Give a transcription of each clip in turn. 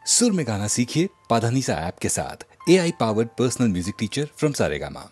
सुर में गाना सीखिए पाधानीसा ऐप के साथ। AI powered personal music teacher from Saregama.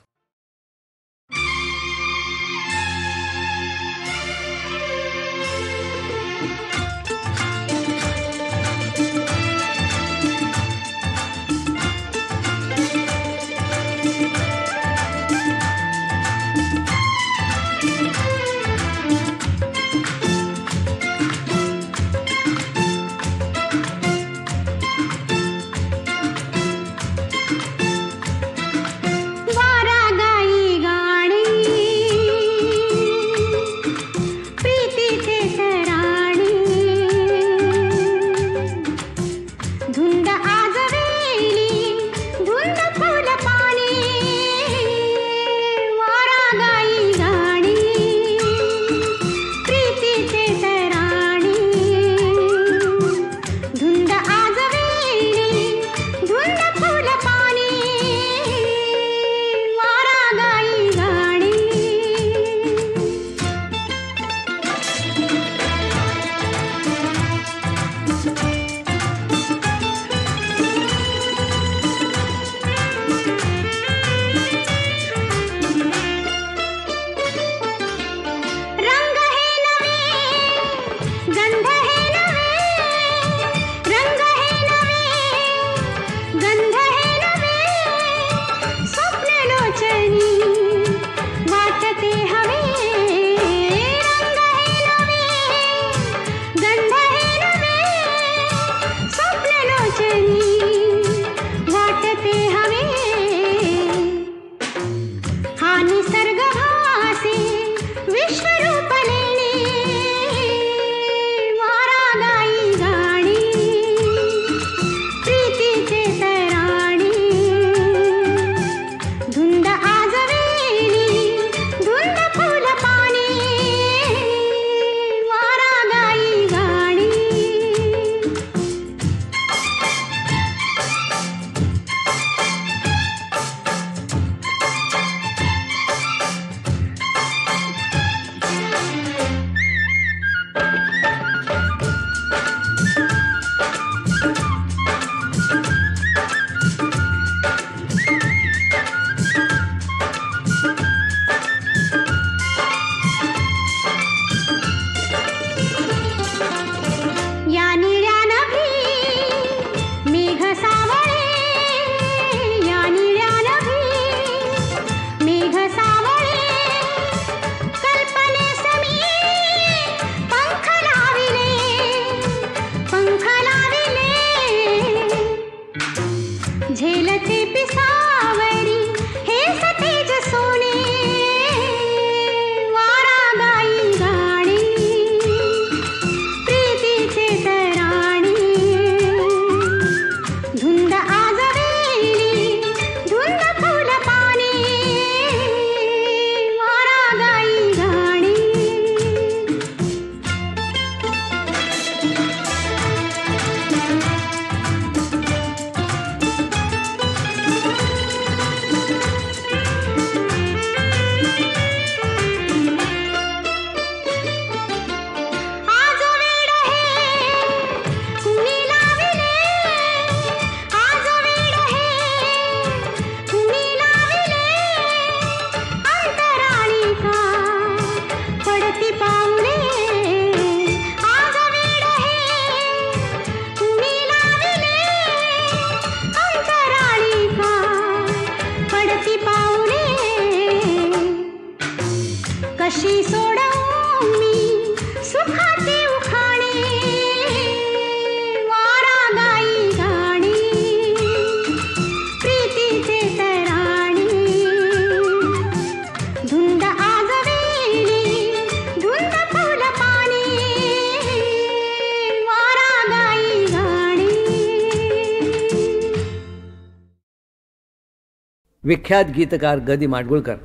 विख्यात गीतकार ग दि माडगुळकर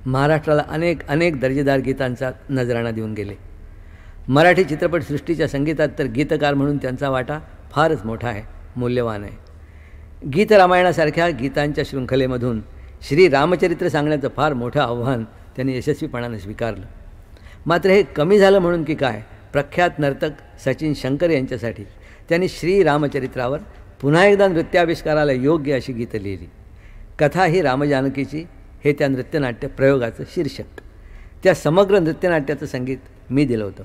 महाराष्ट्राला अनेक दर्जेदार गीतांचा नजराणा देऊन गेले. मराठी चित्रपटसृष्टीच्या संगीतात तर गीतकार म्हणून त्यांचा वाटा फारच मोठा आहे, मूल्यवान आहे. गीतरामायणासारख्या गीतांच्या शृंखलेमधून श्री रामचरित्र सांगण्याचं फार मोठं आव्हान त्यांनी यशस्वीपणाने स्वीकारलं. मात्र हे कमी झालं म्हणून की काय, प्रख्यात नर्तक सचिन शंकर यांच्यासाठी त्यांनी श्री रामचरित्रावर पुन्हा एकदा नृत्याविष्काराला योग्य अशी गीतं लिहिली. कथा ही रामजानकीची हे त्या नृत्यनाट्य प्रयोगाचं शीर्षक. त्या समग्र नृत्यनाट्याचं संगीत मी दिलं होतं.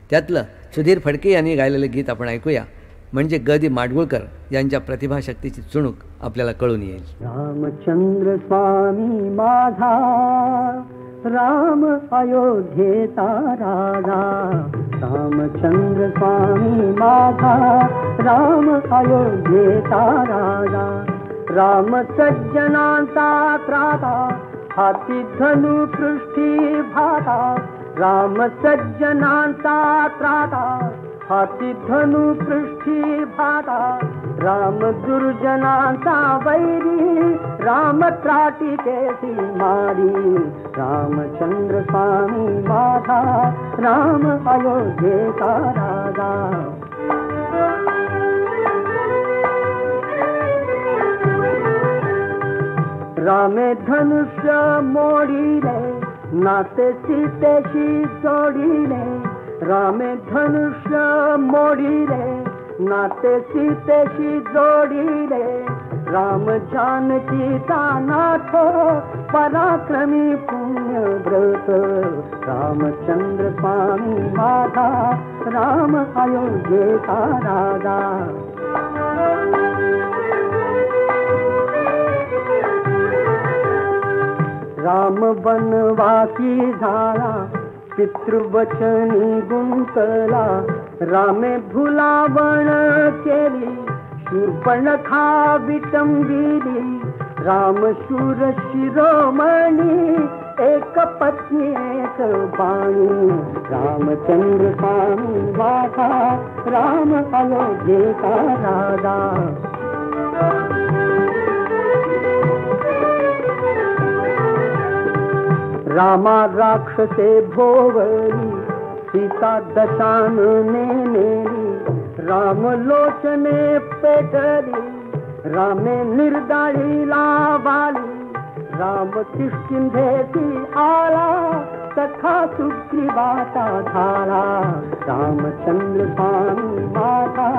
त्यातलं सुधीर फडके यांनी गायलेलं गीत आपण ऐकूया, म्हणजे ग दि माडगुळकर यांच्या प्रतिभाशक्तीची चुणूक आपल्याला कळून येईल. रामचंद्र स्वामी माझा, राम अयोध्येचा राजा. रामचंद्र स्वामी माझा, राम अयोध्येचा राजा. राम सज्जनांचा त्राता, हाती धनु पृष्ठी भाता. राम सज्जनांचा त्राता, हाती धनु पृष्ठी भाता. राम दुर्जनांचा वैरी, राम त्राटी केसी मारी. रामचंद्र स्वामी माझा, राम अयोध्येचा राजा. रामे धनुष्य मोडिले, नाते सीतेशी जोडिले. रामे धनुष्य मोडिले, नाते सीतेशी जोडिले. राम जानकीचा नाथ, पराक्रमी पुण्यव्रत. रामचंद्र स्वामी माझा, राम अयोध्येचा राजा. राम वनवासी झाला, पितृवचनी गुंतला. रामे भुलावण केली, शूर्पणखा विटंबिली. राम शूर शिरोमणी, एक पत्नी एक बाणी. रामचंद्र स्वामी माझा, राम अयोध्येचा राजा. रामा राक्षसे भोवली, सीता दशानने नेली. राम लोचने पेटली, रामे निर्दाळीला वाली. राम किष्किंधेसी आला, सखा सुग्रीवाचा झाला. रामचंद्र स्वामी माझा,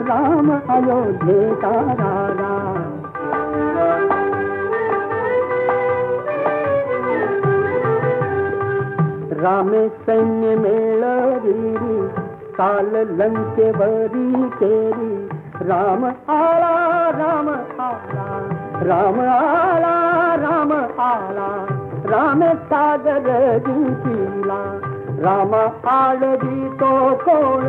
राम अयोध्येचा राजा. रामे सैन्य मेळविली, काल लंकेवरी केली. राम आला, राम आला, राम आला, राम आला. रामे सागर जिंकिला, राम आळवी तो कोण.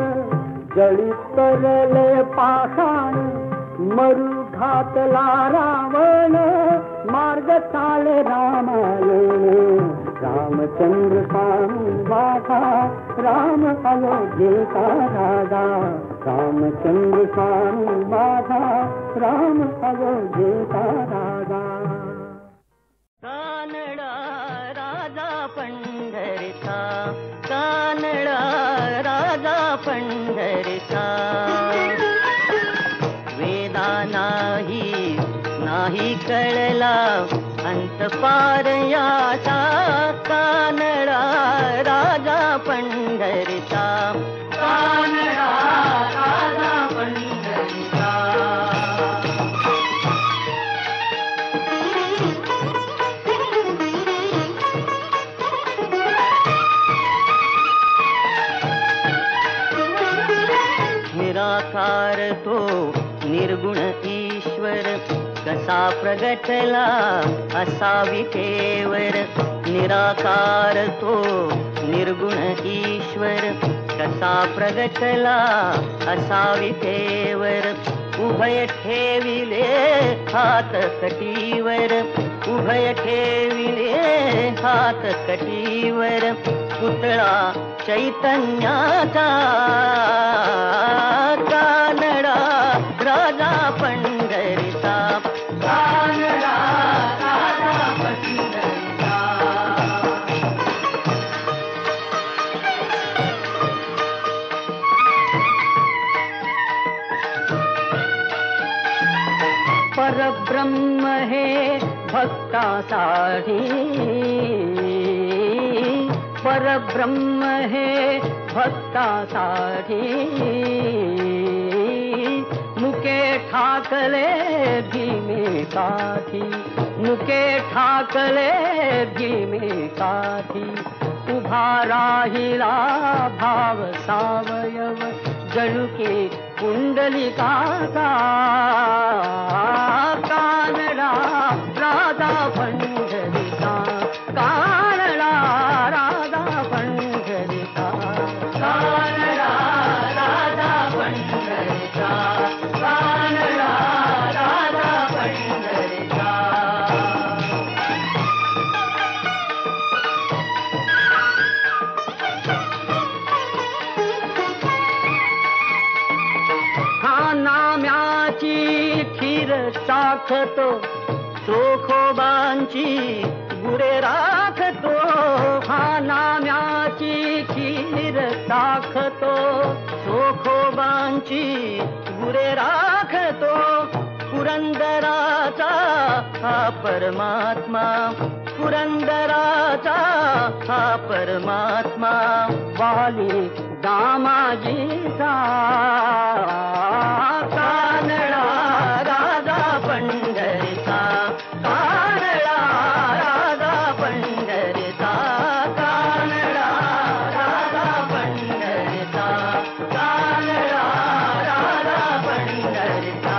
जळी तरले पाषाण, मरु घातला रावण. मार्ग चाले रामायण. रामचंद्र स्वामी माझा, राम अयोध्येचा राजा. रामचंद्र स्वामी माझा, राम अयोध्येचा राजा. कानडा राजा पंढरीचा, कानडा राजा पंढरीचा. वेदा नाही कळला, अंत पार याचा. कानडा राजा पंढरीचा, कानडा राजा पंढरीचा. निराकार तो निर्गुण ईश्वर, कसा प्रगटला असा विटेवर. निराकार तो निर्गुण ईश्वर, कसा प्रगटला असा विटेवर. उभय ठेविले हात कटीवर, उभय ठेविले हात कटीवर. पुतळा चैतन्याचा, कानडा राजा पंढरीचा. कानडा राजा पंढरीचा. परब्रह्म हे भक्तासाठी, परब्रह्म हे भक्तासाठी. मुके ठाकले भीमी काठी, मुके ठाकले भीमी काठी. उभा राहिला भाव सावयव जणू की कुंडलिकाचा. कानडा राधा पंढरीचा, कानडा राधा पंढरीचा, कानडा राधा पंढरीचा, कानडा राधा पंढरीचा. हा नाम्याची खीर चाखतो, चोखोबांची गुरे राखतो. हा नाम्याची खीर चाखतो, चोखोबांची गुरे राखतो. पुरंदराचा हा परमात्मा, पुरंदराचा हा परमात्मा. वाली दामाजीचा. कानडा राधा पंढरीचा, कानडा राधा पंढरीचा, कानडा राधा पंढरीचा, कानडा राधा पंढरीचा.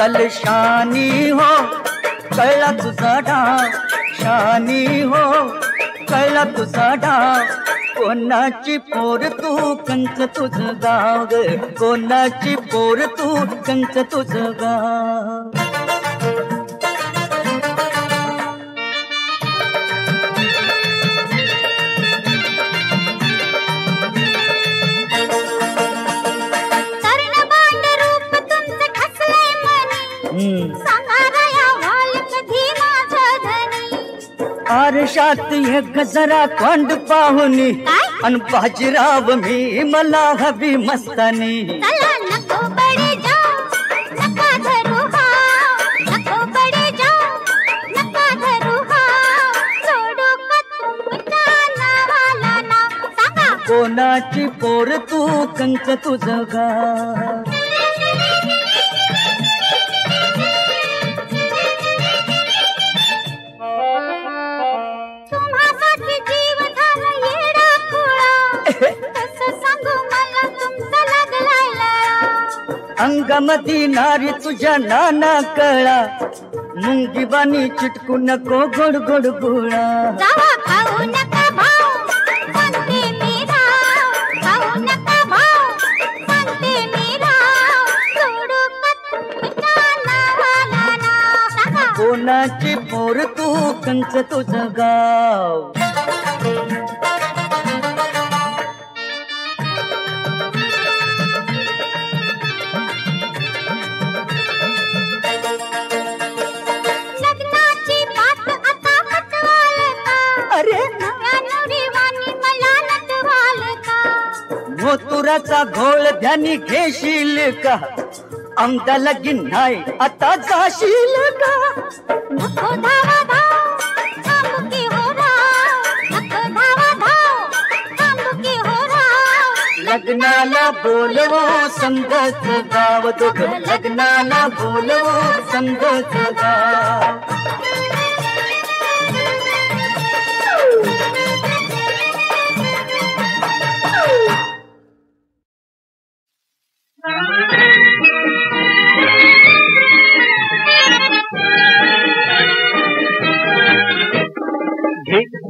चल शानी हो कळला तुझा डाव, शानी हो कळला तुझा डाव. कोणाची पोर तू कंच तुझं गाव ग, कोणाची पोर तू कंच तुझं गाव. आरशात एक जरा तोंड पाहुनी अन बाजीराव मी मला हवी मस्तानी. नको बडे जाओ नका धरू हाव, नको बडे जाओ नका धरू हाव. सोडू का तुमच्या नावाला नाव सांगा. कोणाची पोर तू कंच तुझं गाव. अंगामधी नारी तुझ्या नाना कळा, मुंगी बानी चिटकू नको गोड गोड गोळा. खाऊ नका भाऊ सांगते मी राव, खाऊ नका भाऊ सांगते मी राव. सोडू का तुमच्या नावाला नाव सांगा. कोणाची पोर तू कंच तुझं गाव. मोतुराचा घोळ ध्यानी घेशील का, आमदा लगीन नाही आता जाशील का. नको धावा धाव थांबकी हो राव, नको धावा धाव थांबकी हो राव. लग्नाला बोलवो संगच गाव, दोघं लग्नाला बोलवो संगच गाव.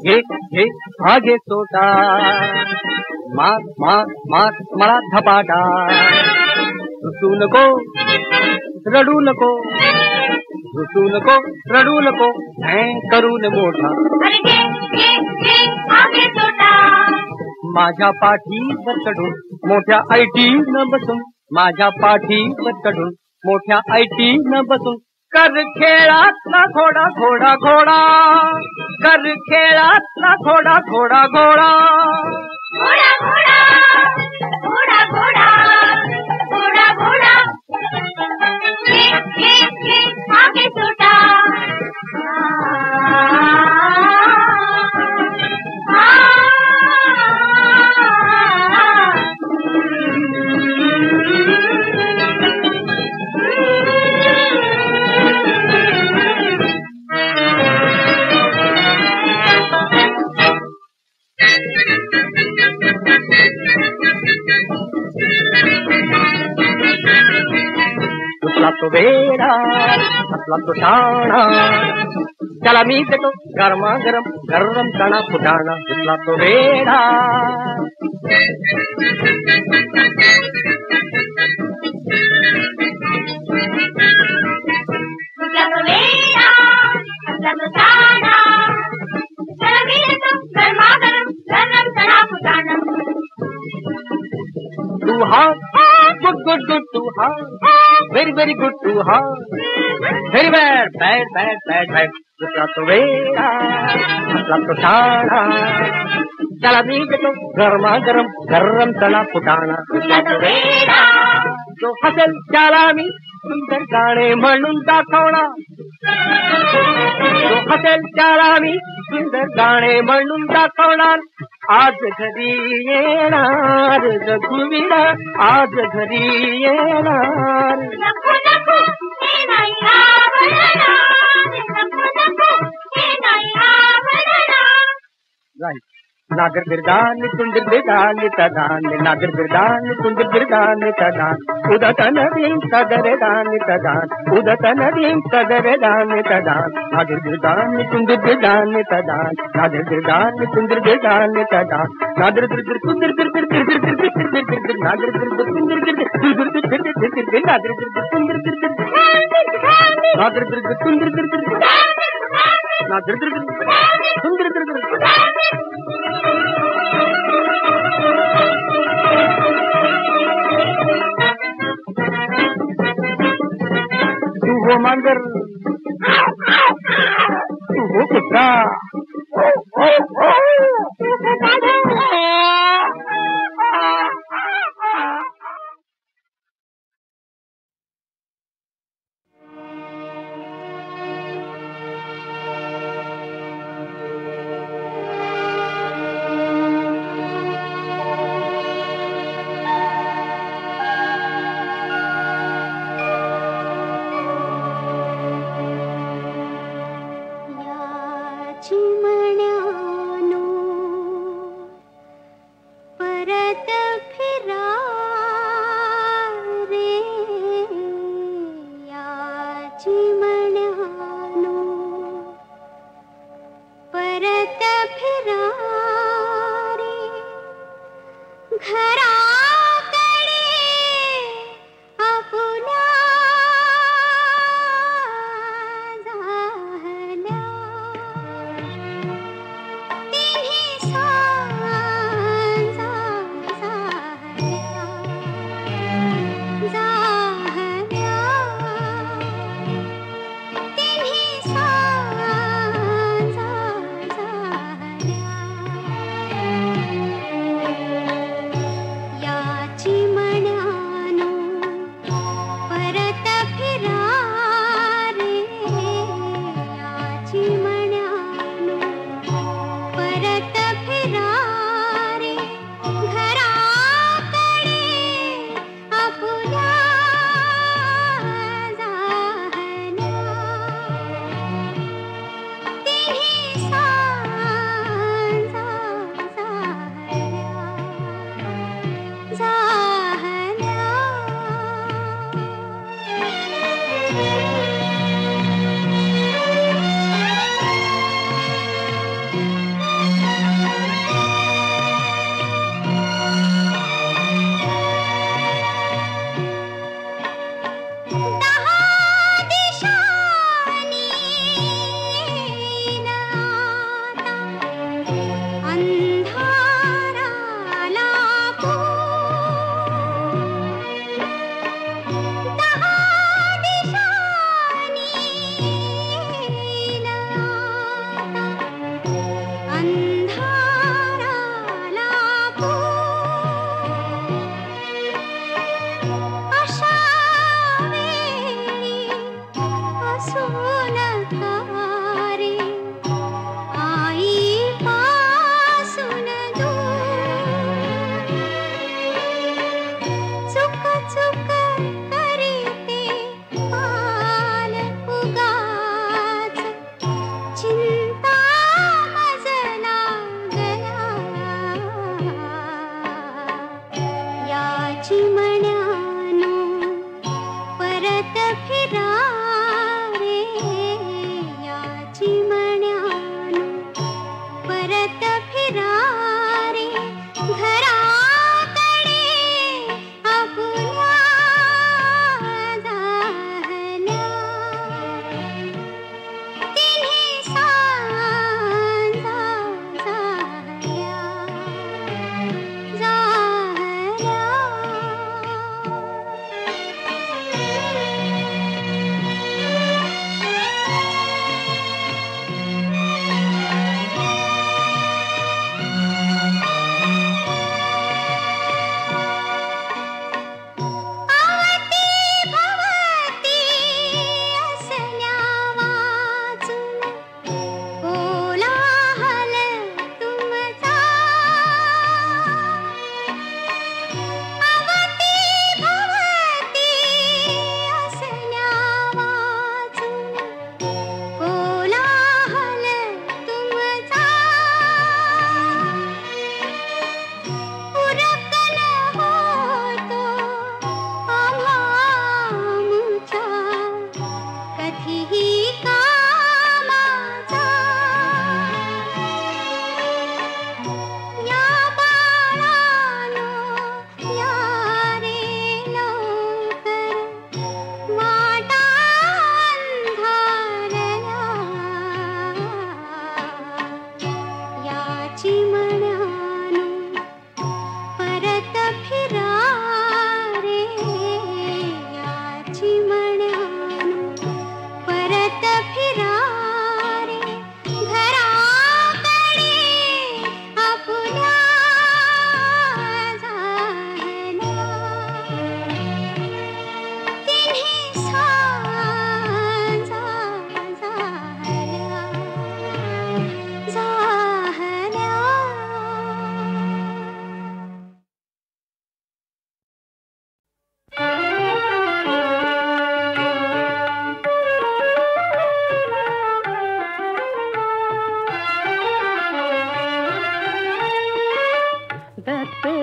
घे घे आगे सोटा, मार मार मार मला धपाटा. रुसू नको रडू नको, रुसू नको रडू नको, करून मोठा. आगे सोटा. माझ्या पाठीवर चढून मोठ्या IT न बसून, माझ्या पाठीवर चढून मोठ्या IT न बसून. कर खेळातला घोडा घोडा घोडा, कर खेळातला घोडा घोडा घोडा. घोडा घोडा घोडा घोडा घोडा घोडा. आगे सोटा. तुला तो वेडा असला तो शाणा, त्याला मी देतो गरमा गरम गरम चणा फुटाणा. तुला तो वेडा. तू हा गुड गुड गुड, तू हा व्हेरी व्हेरी गुड, तू हा very bad bad bad bad bad. तुला तो वेडा असला तो शाणा, त्याला मी देतो गरमा गरम गरम चणा फुटाणा. तुला तो वेडा. जो हसेल त्याला मी सुंदर गाणे म्हणून दाखवणार, जो हसेल त्याला मी सुंदर गाणे म्हणून दाखवणार. आज घरी येणार रघुवीरा, आज घरी येणार. नको नको हे नाही आवडणार, नको नको हे नाही आवडणार. राईट. नागर बिरदान कुंदर बिरदान तदान नागर बिरदान कुंदर बिरदान तदान उदत नदीं सदरदान तदान उदत नदीं सदरदान तदान नागर बिरदान कुंदर बिरदान तदान नागर बिरदान कुंदर बिरदान तदान नागर बिरदर कुंदर बिरदर बिरदर बिरदर नागर बिरदर कुंदर बिरदर बिरदर बिरदर नागर बिरदर कुंदर बिरदर नागर बिरदर कुंदर बिरदर नागर बिरदर कुंदर बिरदर तू हो मांजर तू हो कुत्रा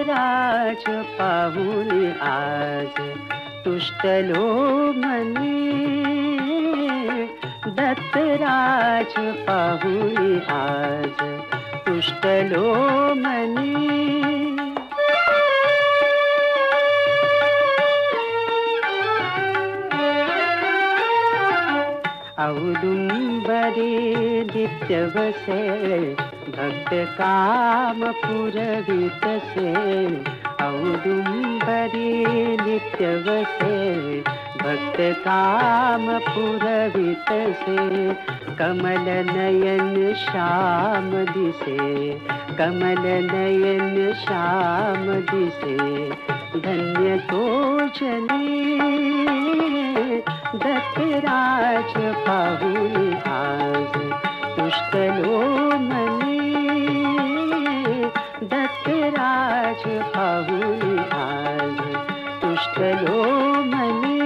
दत्तराज पाहुनी आज तुष्टलो मनी, दत्तराज पाहुनी आज तुष्टलो मनी. औदुंबरे नित्य बसे भक्त काम पुरवितसे, औदुंबरे नित्य बसे भक्त काम पुरवितसे. कमल नयन श्याम दिसे, कमल नयन श्याम दिसे. धन्य तो जनी दत्तराज पाहुनी आज तुष्टलो मनी, दत्तराज पाहुनी आज तुष्टलो मनी.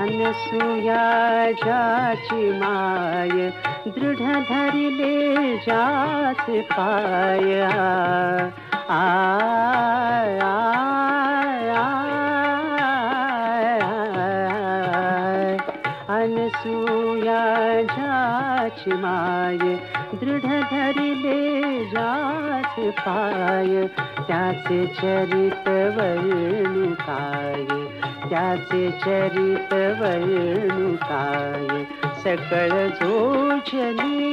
अनसूया जाची माय दृढ धरिले जास पाय. अनसूया जाची माय दृढ धरिले जास पाय. त्याचे चरित वर्णु काय, त्याचे चरित वर्णु काय. सकळ जोजनी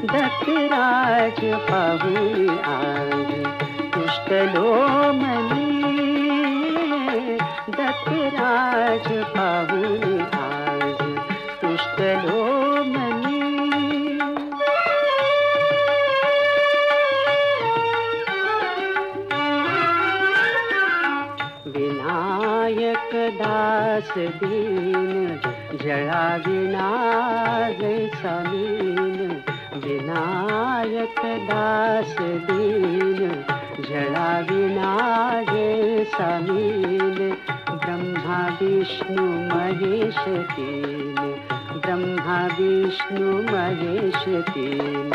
दत्तराज पाहुनी आज तुष्टलो मनी, दत्तराज पाहुनी आज तुष्टलो मनी. विनायक दास दीन जळा विना जैसा मीन. विनायक दास दीन जळा विना जैसा मीन. ब्रह्मा विष्णु महेश तीन, ब्रह्मा विष्णु महेश तीन.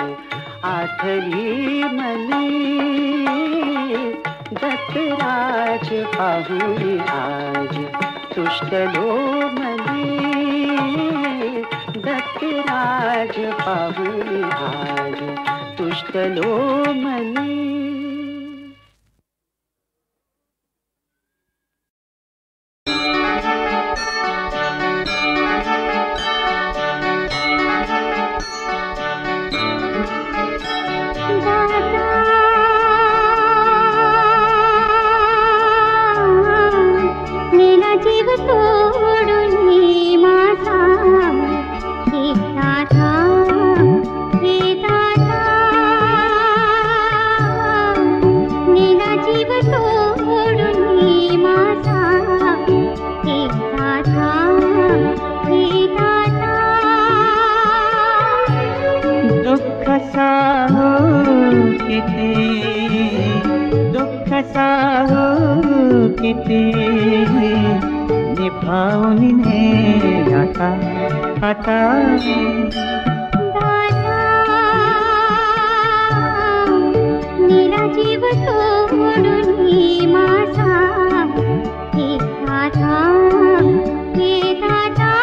आठवी मनी दत्तराज पाहुनी आज तुष्टलो मनी, दत्तराज पाहुनी आज तुष्टलो मनी. निभावनी ने आता आता नीला जीव सोडून माझा हे दादा, हे दादा.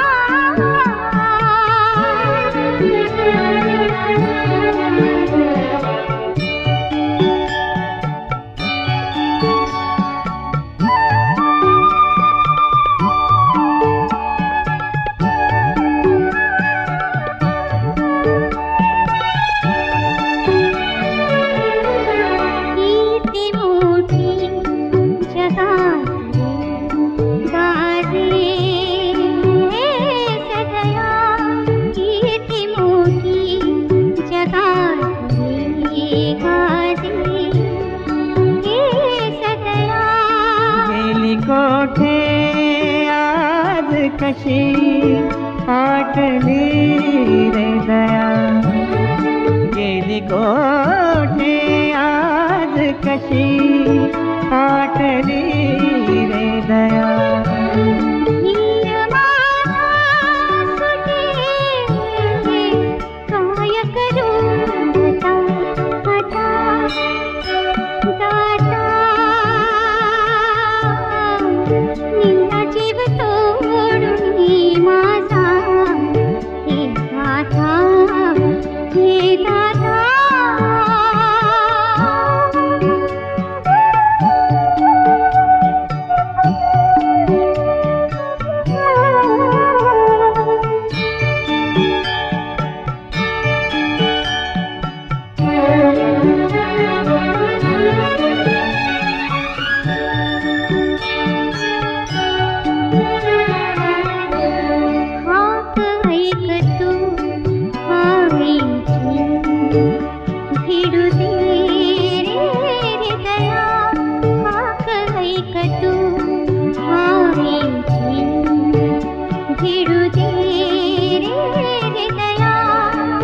कशी आटली रे दया, गेली गोठे आज कशी आटली रे दया.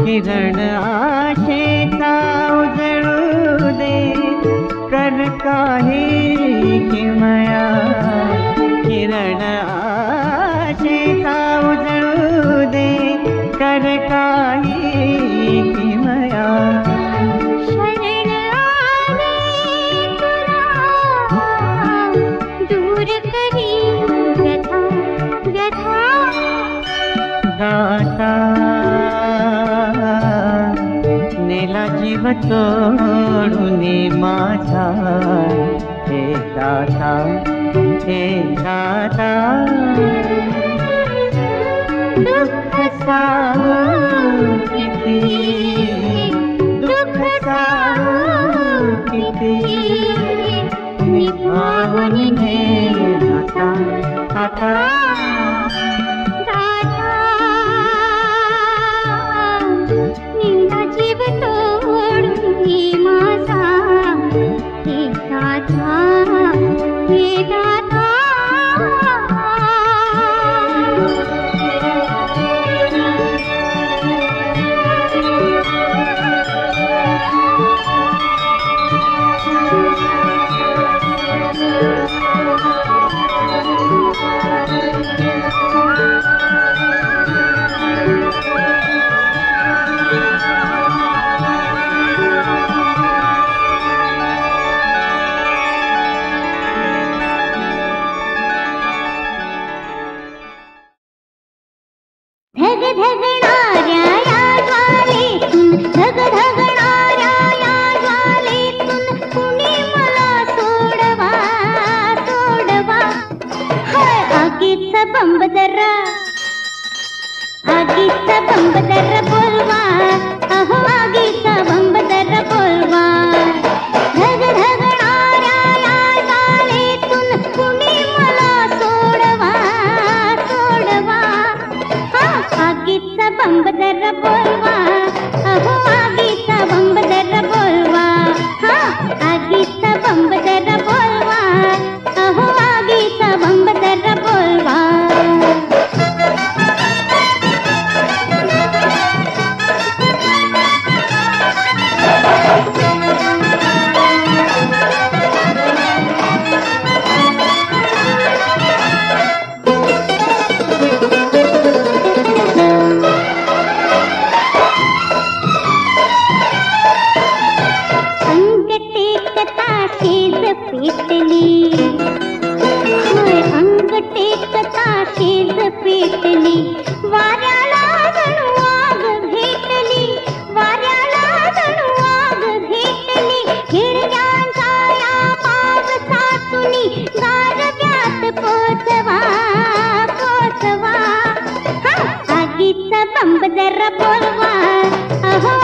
किरण आशेचा उजळू दे, कर काही किमया. किरण आशेचा उजळू दे, कर काही किमया. शरण आले तुला, दूर करी व्यथा व्यथा. दाता नेला जीव तोडून माझा, हे दाता हे दाता. दुःख साहू किती, दुःख साहू किती, निभावून घे आता आता. नीला जीव तोडून माझा, हे दाता हे दाता. आगीचा बंब दर बोलवा, अहो आगीचा बंब दर बोलवा. धगधगणाऱ्या या ज्वालेतून कुणी मला सोडवा सोडवा. आगीचा बंब दर बोलवा, अहो आगीचा बंब दर बोलवा. आगीचा बंब दर बोलवा, अहो आगीचा बंब दर बोलवा. पेटली वाऱ्याला जणू आग भेटली, वाऱ्याला जणू आग भेटली. हिरव्यांचा या पावसातुनी गारव्यात पोचवा पोचवा. आगीचा बंब जरा बोलवा, अहो